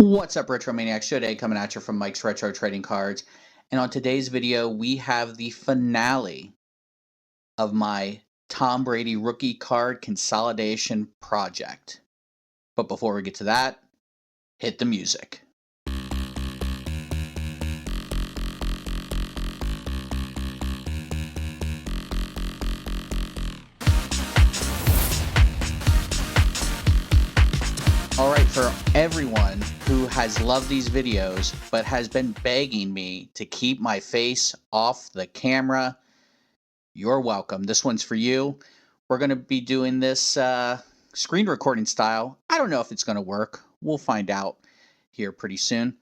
What's up, Retro Maniacs? Today coming at you from Mike's Retro Trading Cards. And on today's video, we have the finale of my Tom Brady rookie card consolidation project. But before we get to that, hit the music. Alright, for everyone who has loved these videos but has been begging me to keep my face off the camera, you're welcome. This one's for you. We're going to be doing this screen recording style. I don't know if it's going to work. We'll find out here pretty soon.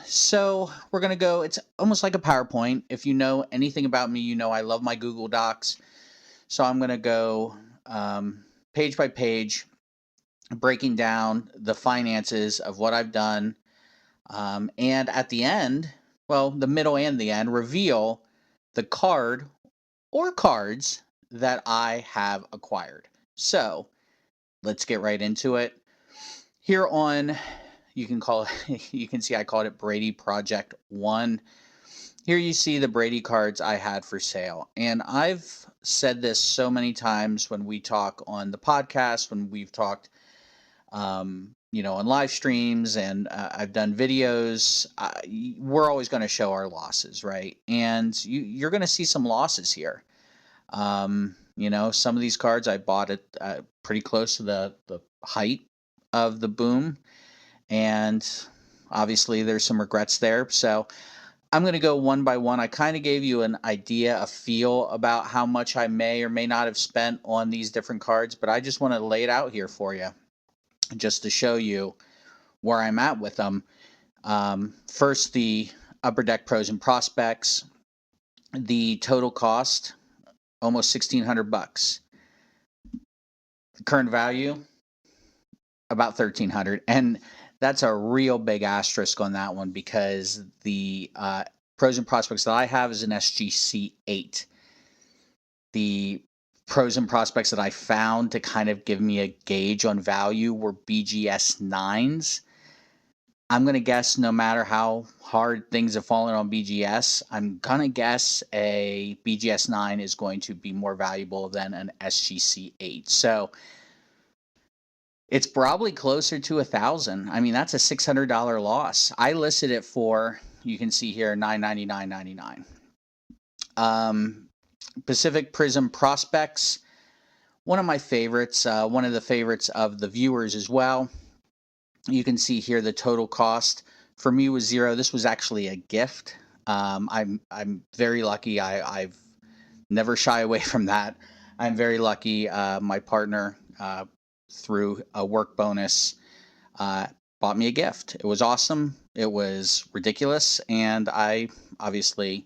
So we're going to go, it's almost like a PowerPoint. If you know anything about me, you know I love my Google Docs. So I'm going to go page by page, breaking down the finances of what I've done. And at the end, well, the middle and the end, reveal the card or cards that I have acquired. So let's get right into it. Here on, you can see I called it Brady Project 1. Here you see the Brady cards I had for sale. And I've said this so many times when we talk on the podcast, when we've talked on live streams, and I've done videos. We're always going to show our losses, right? And you're going to see some losses here. Some of these cards I bought at pretty close to the height of the boom, and obviously there's some regrets there. So I'm going to go one by one. I kind of gave you an idea, a feel about how much I may or may not have spent on these different cards, but I just want to lay it out here for you just to show you where I'm at with them. First, the Upper Deck Pros and Prospects. The total cost, almost $1,600. The current value, about $1,300, and that's a real big asterisk on that one because the Pros and Prospects that I have is an SGC 8. The Pros and Prospects that I found to kind of give me a gauge on value were BGS 9s. I'm going to guess no matter how hard things have fallen on BGS, I'm going to guess a BGS 9 is going to be more valuable than an SGC 8. So it's probably closer to $1,000. I mean, that's a $600 loss. I listed it for, you can see here, $999.99. Pacific Prism Prospects, one of my favorites, one of the favorites of the viewers as well. You can see here the total cost for me was $0. This was actually a gift. I'm very lucky. I've never shy away from that. I'm very lucky. My partner, through a work bonus, bought me a gift. It was awesome. It was ridiculous, and I obviously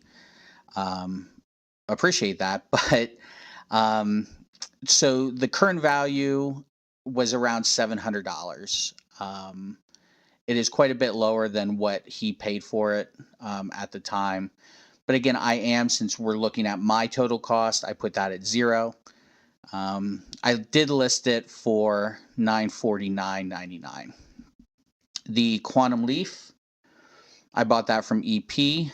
appreciate that. But so the current value was around $700. It is quite a bit lower than what he paid for it at the time. But again, since we're looking at my total cost, I put that at $0. I did list it for $949.99. The Quantum Leaf, I bought that from EP,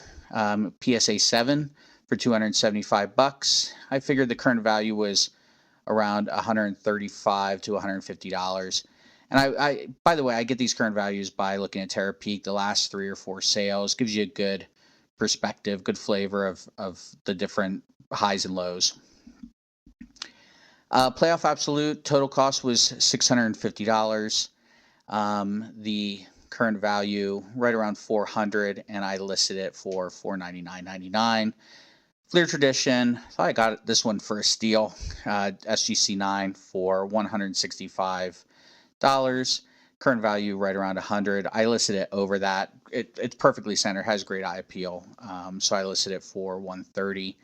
PSA 7 for $275. I figured the current value was around $135 to $150. And I by the way, I get these current values by looking at Terra Peak, the last 3 or 4 sales. Gives you a good perspective, good flavor of the different highs and lows. Playoff Absolute, total cost was $650. The current value right around $400, and I listed it for $499.99. Fleer Tradition, thought I got this one for a steal. SGC 9 for $165. Current value right around $100. I listed it over that. It's perfectly centered, has great eye appeal. So I listed it for $130.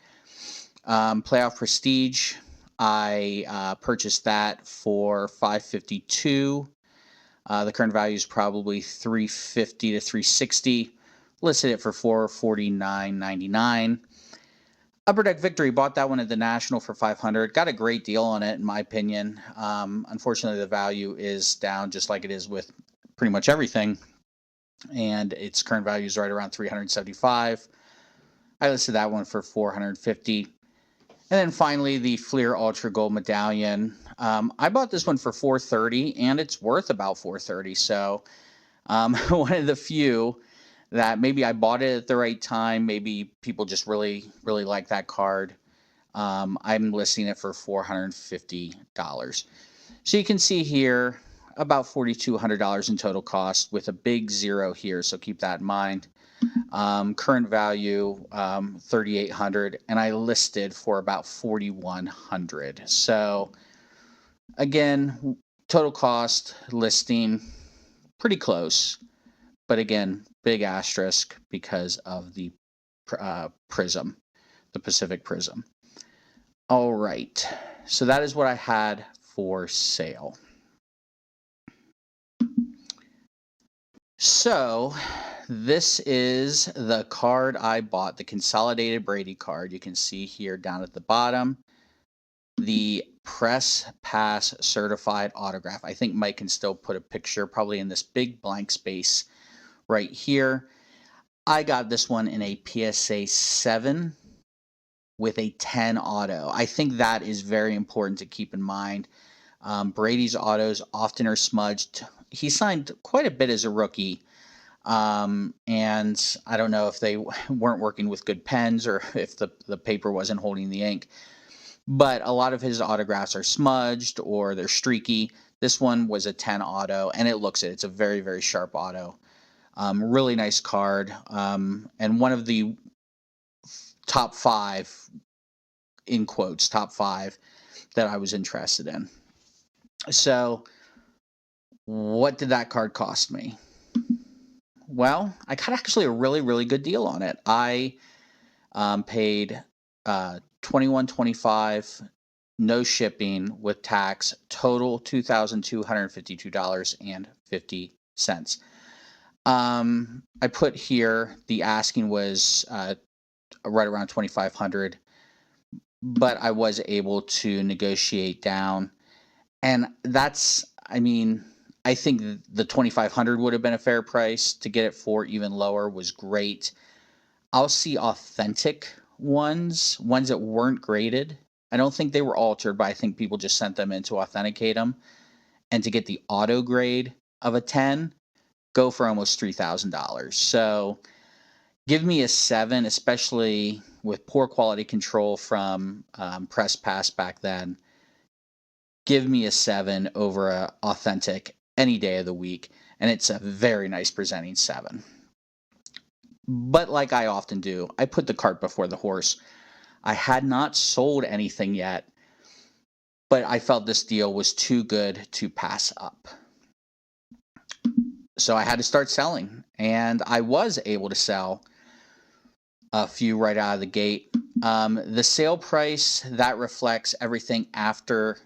Playoff Prestige, I purchased that for $552. The current value is probably $350 to $360. Listed it for $449.99. Upper Deck Victory, bought that one at the National for $500. Got a great deal on it, in my opinion. Unfortunately, the value is down, just like it is with pretty much everything, and its current value is right around 375. I listed that one for 450. And then finally, the Fleer Ultra Gold Medallion. I bought this one for 430, and it's worth about 430. So one of the few that maybe I bought it at the right time. Maybe people just really, really like that card. I'm listing it for $450. So you can see here about $4,200 in total cost with a big zero here. So keep that in mind. Current value, 3,800, and I listed for about 4,100. So again, total cost listing pretty close, but again, big asterisk because of the Prism, the Pacific Prism. All right, so that is what I had for sale. So this is the card I bought, the consolidated Brady card. You can see here down at the bottom, the press pass certified autograph. I think Mike can still put a picture probably in this big blank space right here. I got this one in a PSA 7 with a 10 auto. I think that is very important to keep in mind. Brady's autos often are smudged. He signed quite a bit as a rookie. And I don't know if they weren't working with good pens or if the paper wasn't holding the ink. But a lot of his autographs are smudged or they're streaky. This one was a 10 auto, and it looks it. It's a very, very sharp auto. Really nice card. And one of the top 5, in quotes, top 5 that I was interested in. So what did that card cost me? Well, I got actually a really, really good deal on it. I paid $21.25, no shipping with tax, total $2,252.50. I put here the asking was right around $2,500, but I was able to negotiate down, and that's, I mean, I think the $2,500 would have been a fair price. To get it for even lower was great. I'll see authentic ones that weren't graded. I don't think they were altered, but I think people just sent them in to authenticate them. And to get the auto grade of a 10, go for almost $3,000. So give me a 7, especially with poor quality control from Press Pass back then. Give me a 7 over a authentic any day of the week, and it's a very nice presenting 7. But like I often do, I put the cart before the horse. I had not sold anything yet, but I felt this deal was too good to pass up. So I had to start selling, and I was able to sell a few right out of the gate. The sale price, that reflects everything after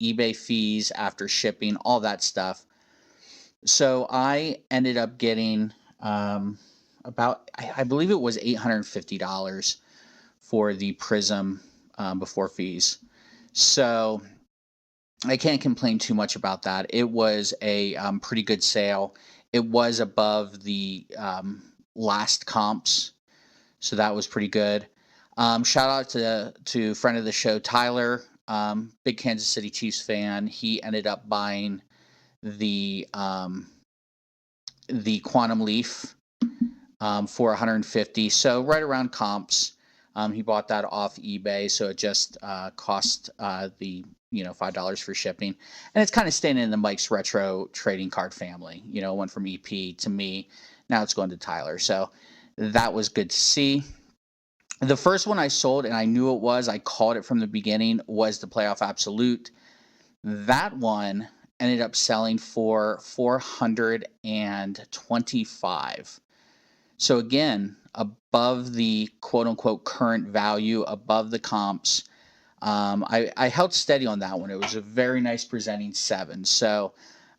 eBay fees, after shipping, all that stuff. So I ended up getting about, I believe it was $850 for the Prism before fees. So I can't complain too much about that. It was a pretty good sale. It was above the last comps, so that was pretty good. Shout out to friend of the show, Tyler, big Kansas City Chiefs fan. He ended up buying the Quantum Leaf for 150, so right around comps. He bought that off eBay, so it just cost the $5 for shipping, and it's kind of staying in the Mike's Retro trading card family. Went from EP to me, now it's going to Tyler, so that was good to see. The first one I sold, and I knew it was, I called it from the beginning, was the Playoff Absolute. That one ended up selling for $425. So again, above the quote-unquote current value, above the comps. I held steady on that one. It was a very nice presenting 7. So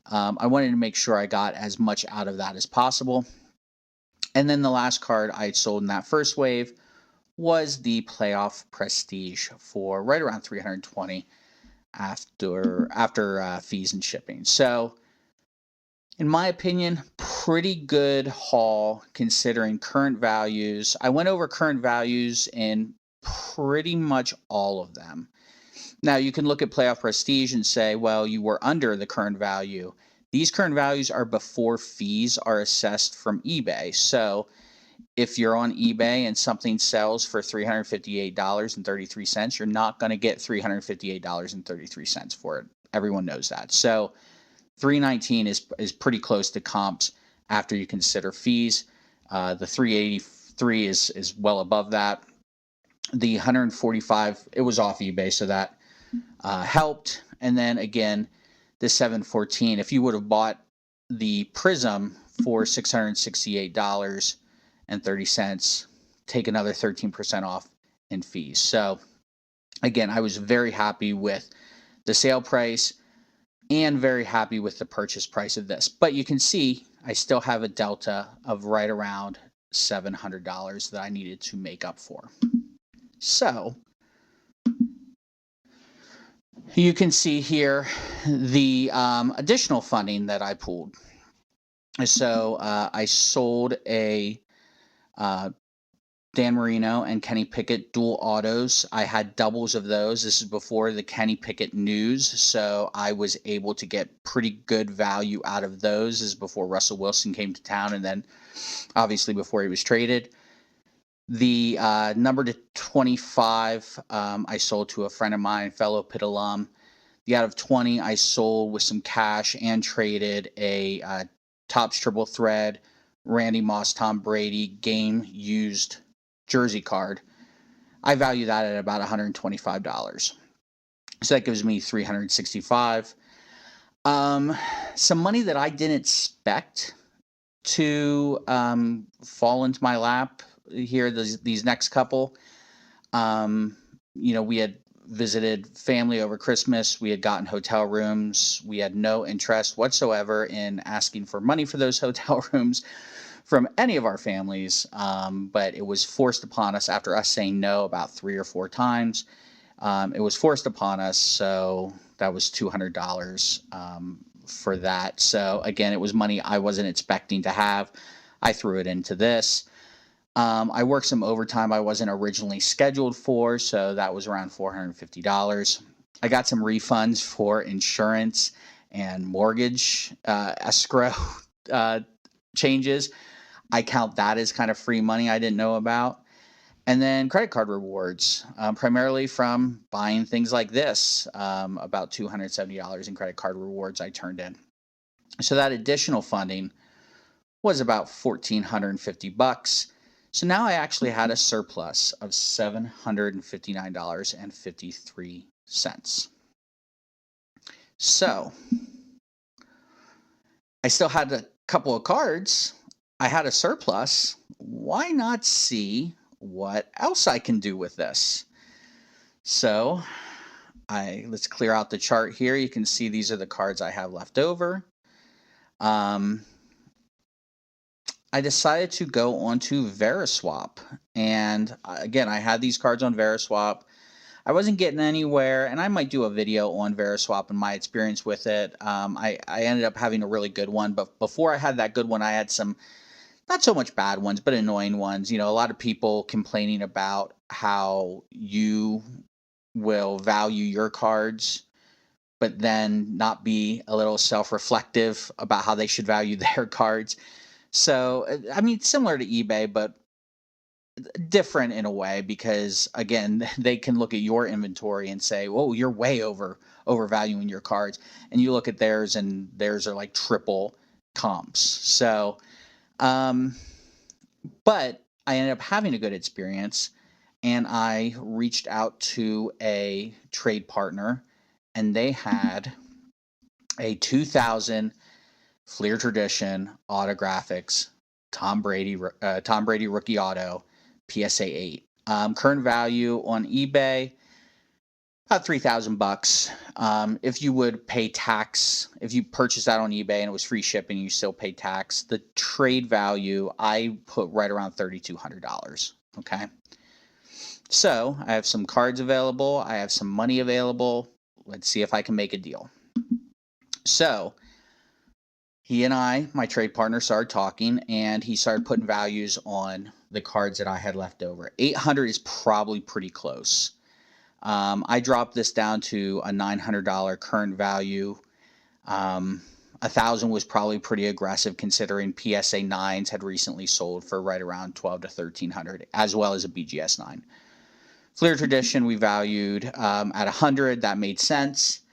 I wanted to make sure I got as much out of that as possible. And then the last card I sold in that first wave was the Playoff Prestige for right around $320 after fees and shipping. So In my opinion, pretty good haul considering current values. I went over current values in pretty much all of them. Now, you can look at Playoff Prestige and say, well, you were under the current value. These current values are before fees are assessed from eBay. So if you're on eBay and something sells for $358.33, you're not going to get $358.33 for it. Everyone knows that. So 319 is pretty close to comps after you consider fees. The 383 is well above that. The 145, it was off eBay, so that helped. And then again, the 714, if you would have bought the Prism for $668.30, take another 13% off in fees. So again, I was very happy with the sale price and very happy with the purchase price of this. But you can see I still have a delta of right around $700 that I needed to make up for. So you can see here the additional funding that I pulled. So I sold a Dan Marino and Kenny Pickett dual autos. I had doubles of those. This is before the Kenny Pickett news, so I was able to get pretty good value out of those. This is before Russell Wilson came to town, and then obviously before he was traded. The number to 25, I sold to a friend of mine, fellow Pitt alum. The out of 20, I sold with some cash and traded a Topps Triple Thread Randy Moss Tom Brady game used jersey card. I value that at about $125. So that gives me $365. Some money that I didn't expect to fall into my lap here, these next couple. We had visited family over Christmas. We had gotten hotel rooms. We had no interest whatsoever in asking for money for those hotel rooms from any of our families, but it was forced upon us after us saying no about 3 or 4 times. It was forced upon us, so that was $200 for that. So again, it was money I wasn't expecting to have. I threw it into this. I worked some overtime I wasn't originally scheduled for, so that was around $450. I got some refunds for insurance and mortgage escrow changes. I count that as kind of free money I didn't know about. And then credit card rewards, primarily from buying things like this, about $270 in credit card rewards I turned in. So that additional funding was about $1,450. So now I actually had a surplus of $759.53. So I still had a couple of cards. I had a surplus. Why not see what else I can do with this? So let's clear out the chart here. You can see these are the cards I have left over. I decided to go onto Veriswap. And again, I had these cards on Veriswap. I wasn't getting anywhere, and I might do a video on Veriswap and my experience with it. I ended up having a really good one, but before I had that good one, I had some not so much bad ones, but annoying ones. A lot of people complaining about how you will value your cards, but then not be a little self-reflective about how they should value their cards. So, I mean, similar to eBay, but different in a way because, again, they can look at your inventory and say, "Whoa, you're way overvaluing your cards," and you look at theirs, and theirs are like triple comps. So, but I ended up having a good experience, and I reached out to a trade partner, and they had a 2000 Fleer Tradition Autographics Tom Brady rookie auto PSA 8. Current value on eBay about $3,000. If you would pay tax, if you purchase that on eBay and it was free shipping, you still pay tax. The trade value I put right around $3,200. Okay. So I have some cards available. I have some money available. Let's see if I can make a deal. So He and I, my trade partner, started talking, and he started putting values on the cards that I had left over. 800 is probably pretty close. I dropped this down to a $900 current value. 1,000 was probably pretty aggressive considering PSA 9s had recently sold for right around 12 to 1,300, as well as a BGS 9. Fleer Tradition we valued at 100. That made sense.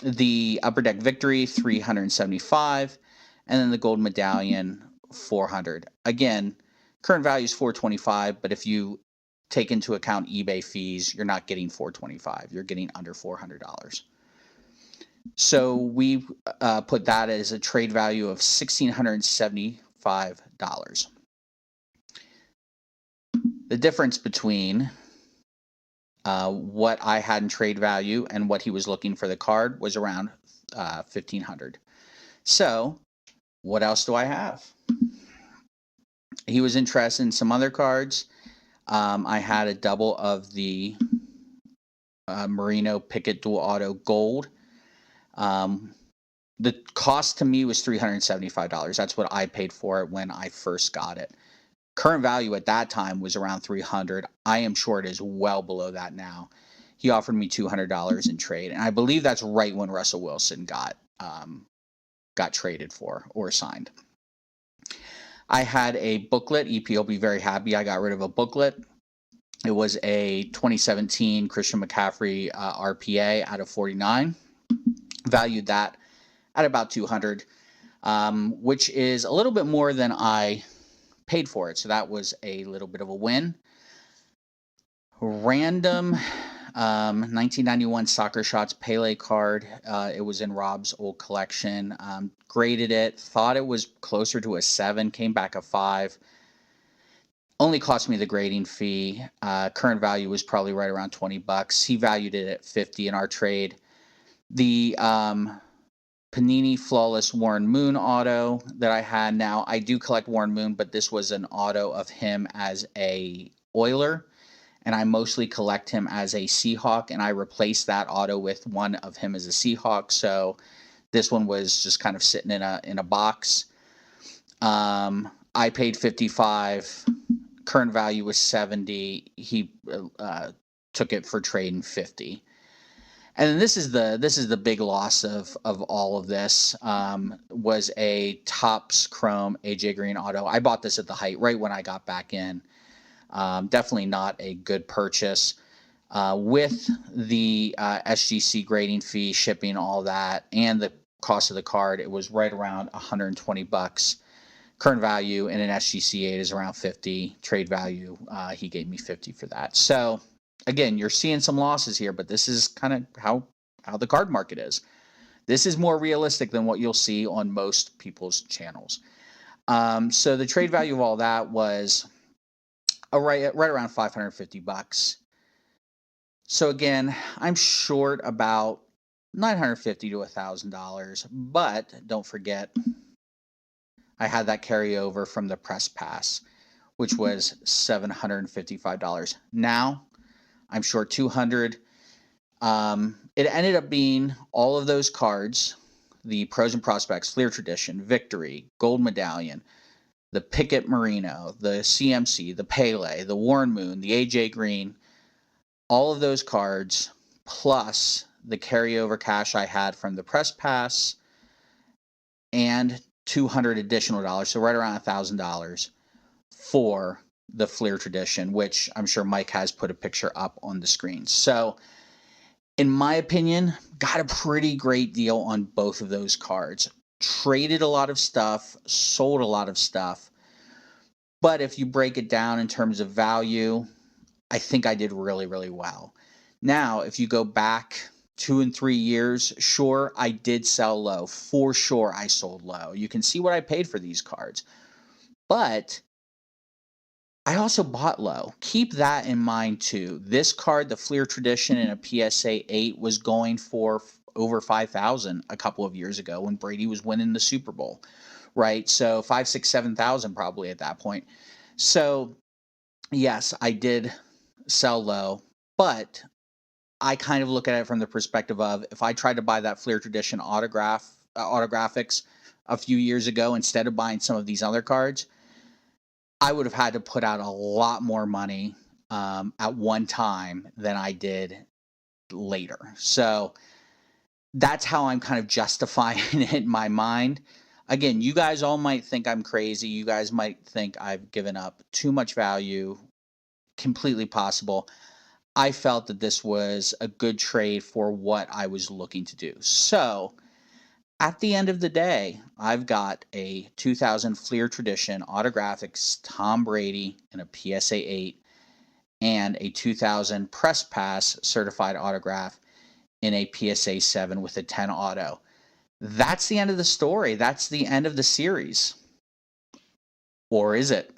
The Upper Deck Victory 375, and then the Gold Medallion 400. Again, current value is 425, but if you take into account eBay fees, you're not getting 425. You're getting under $400. So we put that as a trade value of $1,675. The difference between what I had in trade value and what he was looking for the card was around $1,500. So what else do I have? He was interested in some other cards. I had a double of the Merino Pickett Dual Auto Gold. The cost to me was $375. That's what I paid for it when I first got it. Current value at that time was around $300. I am sure it is well below that now. He offered me $200 in trade, and I believe that's right when Russell Wilson got traded for or signed. I had a booklet. EP will be very happy I got rid of a booklet. It was a 2017 Christian McCaffrey RPA out of 49. Valued that at about $200, which is a little bit more than I paid for it. So that was a little bit of a win. Random 1991 Soccer Shots Pele card. It was in Rob's old collection. Graded it. Thought it was closer to a 7. Came back a 5. Only cost me the grading fee. Current value was probably right around $20. He valued it at 50 in our trade. The Panini Flawless Warren Moon auto that I had. Now, I do collect Warren Moon, but this was an auto of him as a Oiler, and I mostly collect him as a Seahawk, and I replaced that auto with one of him as a Seahawk, so this one was just kind of sitting in a box. I paid 55. Current value was 70. He took it for trading 50. And then this is the big loss of all of this. Was a Topps Chrome AJ Green auto. I bought this at the height, right when I got back in. Definitely not a good purchase. With the SGC grading fee, shipping, all that, and the cost of the card, it was right around $120. Current value in an SGC 8 is around 50. Trade value, he gave me 50 for that. So again, you're seeing some losses here, but this is kind of how the card market is. This is more realistic than what you'll see on most people's channels. So the trade value of all that was right around $550. So again, I'm short about $950 to $1,000, but don't forget, I had that carryover from the press pass, which was $755. Now I'm short 200. It ended up being all of those cards, the Pros and Prospects, Fleer Tradition, Victory, Gold Medallion, the Pickett Merino, the CMC, the Pele, the Warren Moon, the AJ Green, all of those cards, plus the carryover cash I had from the press pass, and 200 additional dollars, so right around $1,000 for the Fleer Tradition, which I'm sure Mike has put a picture up on the screen. So in my opinion, got a pretty great deal on both of those cards. Traded a lot of stuff, sold a lot of stuff. But if you break it down in terms of value, I think I did really, really well. Now, if you go back 2 and 3 years, sure, I did sell low. For sure, I sold low. You can see what I paid for these cards. But I also bought low. Keep that in mind too. This card, the Fleer Tradition in a PSA 8, was going for over $5,000 a couple of years ago when Brady was winning the Super Bowl, right? So 5, 6, 7,000 probably at that point. So yes, I did sell low, but I kind of look at it from the perspective of, if I tried to buy that Fleer Tradition autograph autographics a few years ago instead of buying some of these other cards, I would have had to put out a lot more money at one time than I did later. So that's how I'm kind of justifying it in my mind. Again, you guys all might think I'm crazy. You guys might think I've given up too much value. Completely possible. I felt that this was a good trade for what I was looking to do. So at the end of the day, I've got a 2000 Fleer Tradition Autographics Tom Brady and a PSA 8 and a 2000 Press Pass certified autograph in a PSA 7 with a 10 auto. That's the end of the story. That's the end of the series. Or is it?